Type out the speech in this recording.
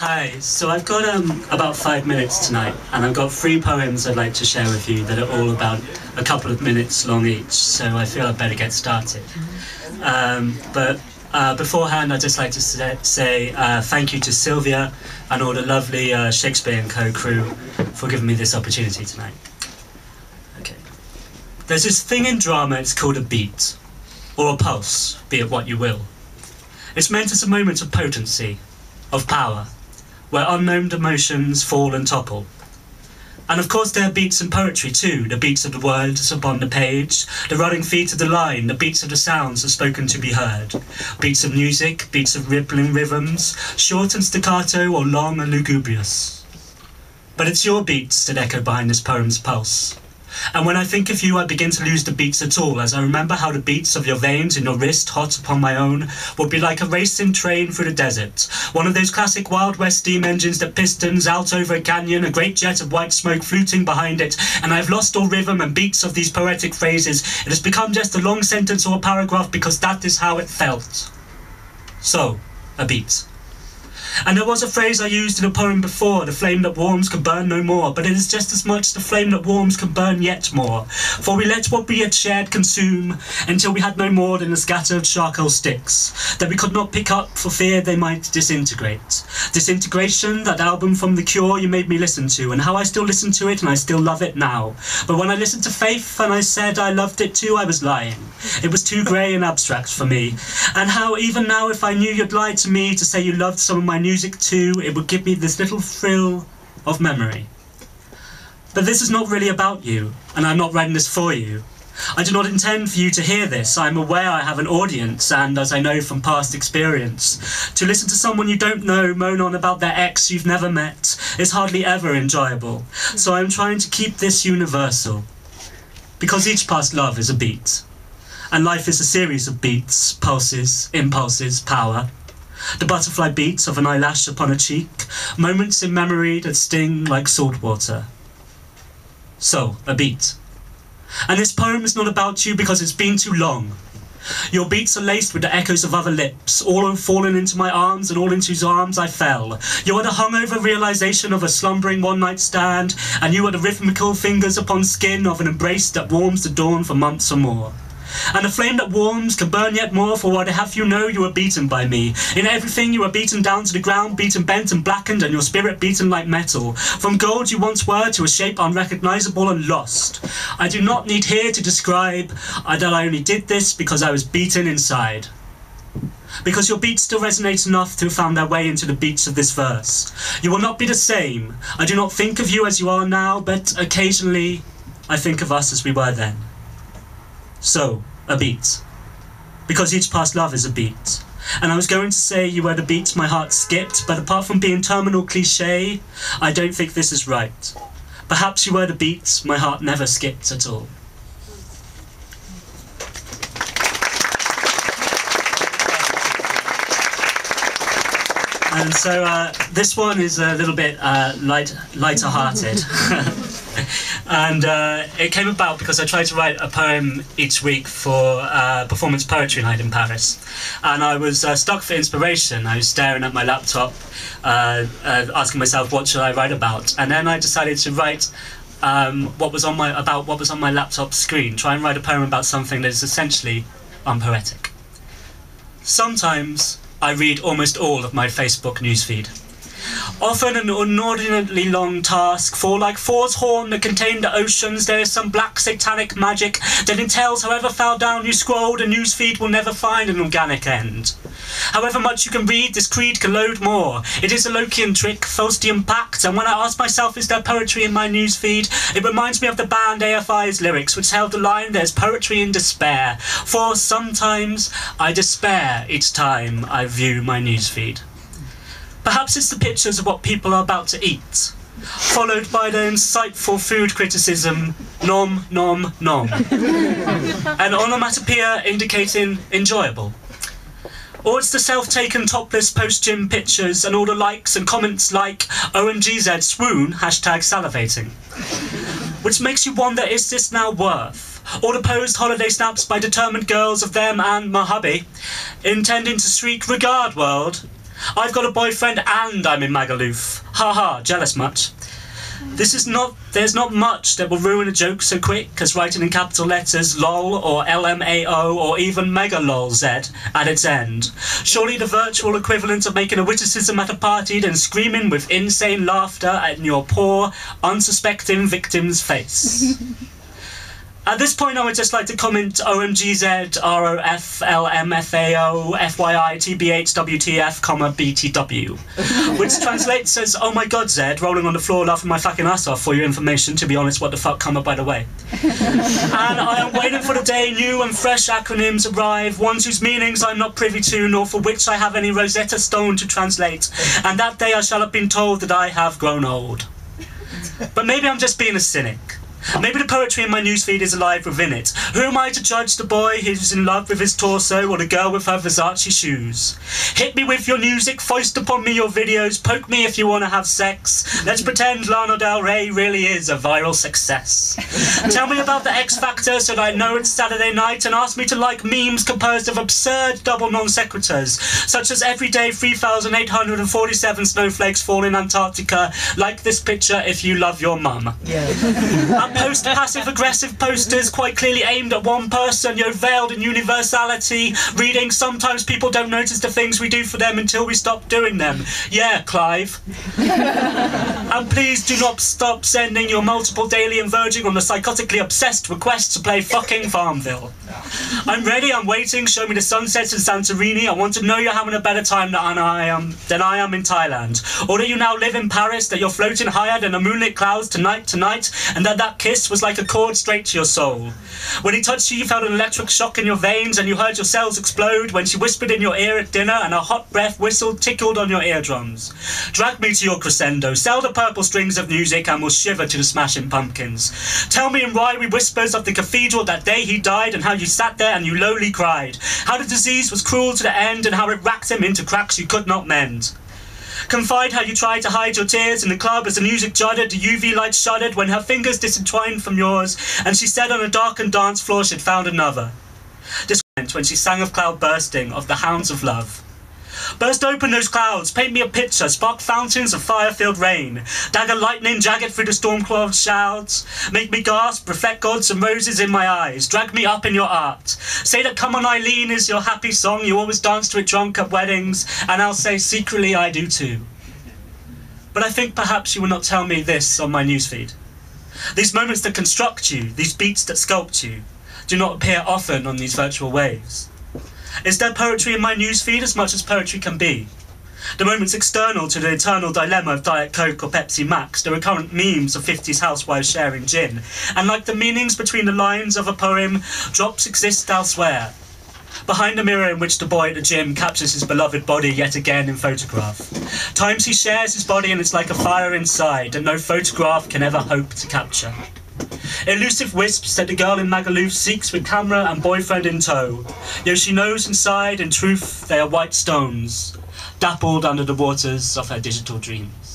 Hi, so I've got about 5 minutes tonight, and I've got 3 poems I'd like to share with you that are all about a couple of minutes long each, so I feel I'd better get started. But beforehand, I'd just like to say thank you to Sylvia and all the lovely Shakespeare & Co crew for giving me this opportunity tonight. Okay. There's this thing in drama, it's called a beat, or a pulse, be it what you will. It's meant as a moment of potency, of power, where unknown emotions fall and topple. And of course there are beats in poetry too, the beats of the words upon the page, the running feet of the line, the beats of the sounds are spoken to be heard, beats of music, beats of rippling rhythms, short and staccato or long and lugubrious. But it's your beats that echo behind this poem's pulse. And when I think of you, I begin to lose the beats at all, as I remember how the beats of your veins in your wrist, hot upon my own, would be like a racing train through the desert. One of those classic Wild West steam engines that pistons out over a canyon, a great jet of white smoke fluting behind it, and I've lost all rhythm and beats of these poetic phrases. It has become just a long sentence or a paragraph because that is how it felt. So, a beat. And there was a phrase I used in a poem before, the flame that warms can burn no more, but it is just as much the flame that warms can burn yet more. For we let what we had shared consume, until we had no more than the scattered charcoal sticks, that we could not pick up for fear they might disintegrate. Disintegration, that album from The Cure you made me listen to, and how I still listen to it and I still love it now. But when I listened to Faith and I said I loved it too, I was lying. It was too grey and abstract for me. And how even now if I knew you'd lied to me to say you loved some of my music too, it would give me this little thrill of memory. But this is not really about you, and I'm not writing this for you. I do not intend for you to hear this. I'm aware I have an audience, and as I know from past experience, to listen to someone you don't know moan on about their ex you've never met is hardly ever enjoyable. So I'm trying to keep this universal, because each past love is a beat, and life is a series of beats, pulses, impulses, power. The butterfly beats of an eyelash upon a cheek, moments in memory that sting like salt water. So, a beat. And this poem is not about you because it's been too long. Your beats are laced with the echoes of other lips, all have fallen into my arms and all into whose arms I fell. You are the hungover realization of a slumbering one-night stand, and you are the rhythmical fingers upon skin of an embrace that warms the dawn for months or more. And the flame that warms can burn yet more, for what I have you know you are beaten by me. In everything you are beaten down to the ground, beaten, bent and blackened, and your spirit beaten like metal. From gold you once were to a shape unrecognizable and lost. I do not need here to describe that I only did this because I was beaten inside. Because your beats still resonate enough to have found their way into the beats of this verse. You will not be the same. I do not think of you as you are now, but occasionally I think of us as we were then. So, a beat. Because each past love is a beat. And I was going to say you were the beat my heart skipped, but apart from being terminal cliché, I don't think this is right. Perhaps you were the beat my heart never skipped at all. And so this one is a little bit lighter-hearted. And it came about because I tried to write a poem each week for performance poetry night in Paris. And I was stuck for inspiration. I was staring at my laptop, asking myself, what should I write about? And then I decided to write what was on my laptop screen, try and write a poem about something that is essentially unpoetic. Sometimes I read almost all of my Facebook newsfeed. Often an inordinately long task, for like Thor's horn that contained the oceans, there is some black satanic magic that entails however far down you scroll, the newsfeed will never find an organic end. However much you can read, this creed can load more. It is a Lokian trick, Faustian pact, and when I ask myself is there poetry in my newsfeed, it reminds me of the band AFI's lyrics, which held the line, there's poetry in despair. For sometimes I despair each time I view my newsfeed. Perhaps it's the pictures of what people are about to eat, followed by their insightful food criticism, nom, nom, nom. An onomatopoeia indicating enjoyable. Or it's the self-taken topless post-gym pictures and all the likes and comments like OMGZ swoon, hashtag salivating. Which makes you wonder, is this now worth? Or the posed holiday snaps by determined girls of them and my hubby, intending to shriek, regard world, I've got a boyfriend and I'm in Magaluf. Ha ha, jealous much? There's not much that will ruin a joke so quick as writing in capital letters LOL or LMAO or even mega lol Z at its end. Surely the virtual equivalent of making a witticism at a party and screaming with insane laughter at your poor, unsuspecting victim's face. At this point, I would just like to comment OMGZ, ROF, LMFAO, FYI, TBH, WTF, BTW, which translates as, oh my god, Zed, rolling on the floor laughing my fucking ass off for your information, to be honest, what the fuck, by the way. And I am waiting for the day new and fresh acronyms arrive, ones whose meanings I'm not privy to, nor for which I have any Rosetta Stone to translate, and that day I shall have been told that I have grown old. But maybe I'm just being a cynic. Maybe the poetry in my newsfeed is alive within it. Who am I to judge the boy who's in love with his torso or the girl with her Versace shoes? Hit me with your music, foist upon me your videos, poke me if you want to have sex. Let's pretend Lana Del Rey really is a viral success. Tell me about the X Factor so that I know it's Saturday night, and ask me to like memes composed of absurd double non sequiturs, such as everyday 3,847 snowflakes fall in Antarctica, like this picture if you love your mum. Yeah. Post passive-aggressive posters quite clearly aimed at one person, veiled in universality, reading, sometimes people don't notice the things we do for them until we stop doing them. Yeah, Clive. And please do not stop sending your multiple daily and verging on the psychotically obsessed requests to play fucking Farmville. I'm ready, I'm waiting, show me the sunsets in Santorini. I want to know you're having a better time than I am in Thailand. Or that you now live in Paris, that you're floating higher than the moonlit clouds tonight, and that kiss was like a cord straight to your soul. When he touched you, you felt an electric shock in your veins, and you heard your cells explode when she whispered in your ear at dinner, and a hot breath whistled tickled on your eardrums. Drag me to your crescendo, sell the purple strings of music, and we'll shiver to the Smashing Pumpkins. Tell me in wry whispers of the cathedral that day he died, and how you sat there and you lowly cried. How the disease was cruel to the end, and how it racked him into cracks you could not mend. Confide how you tried to hide your tears in the club as the music juddered, the UV light shuddered when her fingers disentwined from yours, and she said on a darkened dance floor she'd found another. This went when she sang of cloud bursting, of the hounds of love. Burst open those clouds, paint me a picture, spark fountains of fire-filled rain, dagger lightning jagged through the storm-cloud shrouds, make me gasp, reflect gods and roses in my eyes, drag me up in your art. Say that Come On Eileen is your happy song, you always dance to it drunk at weddings, and I'll say secretly I do too. But I think perhaps you will not tell me this on my newsfeed. These moments that construct you, these beats that sculpt you, do not appear often on these virtual waves. Is there poetry in my newsfeed as much as poetry can be? The moments external to the eternal dilemma of Diet Coke or Pepsi Max, the recurrent memes of 50s housewives sharing gin, and like the meanings between the lines of a poem, drops exist elsewhere. Behind the mirror in which the boy at the gym captures his beloved body yet again in photograph. Times he shares his body and it's like a fire inside that no photograph can ever hope to capture. Elusive wisps that the girl in Magaluf seeks with camera and boyfriend in tow. Yet she knows inside, in truth, they are white stones, dappled under the waters of her digital dreams.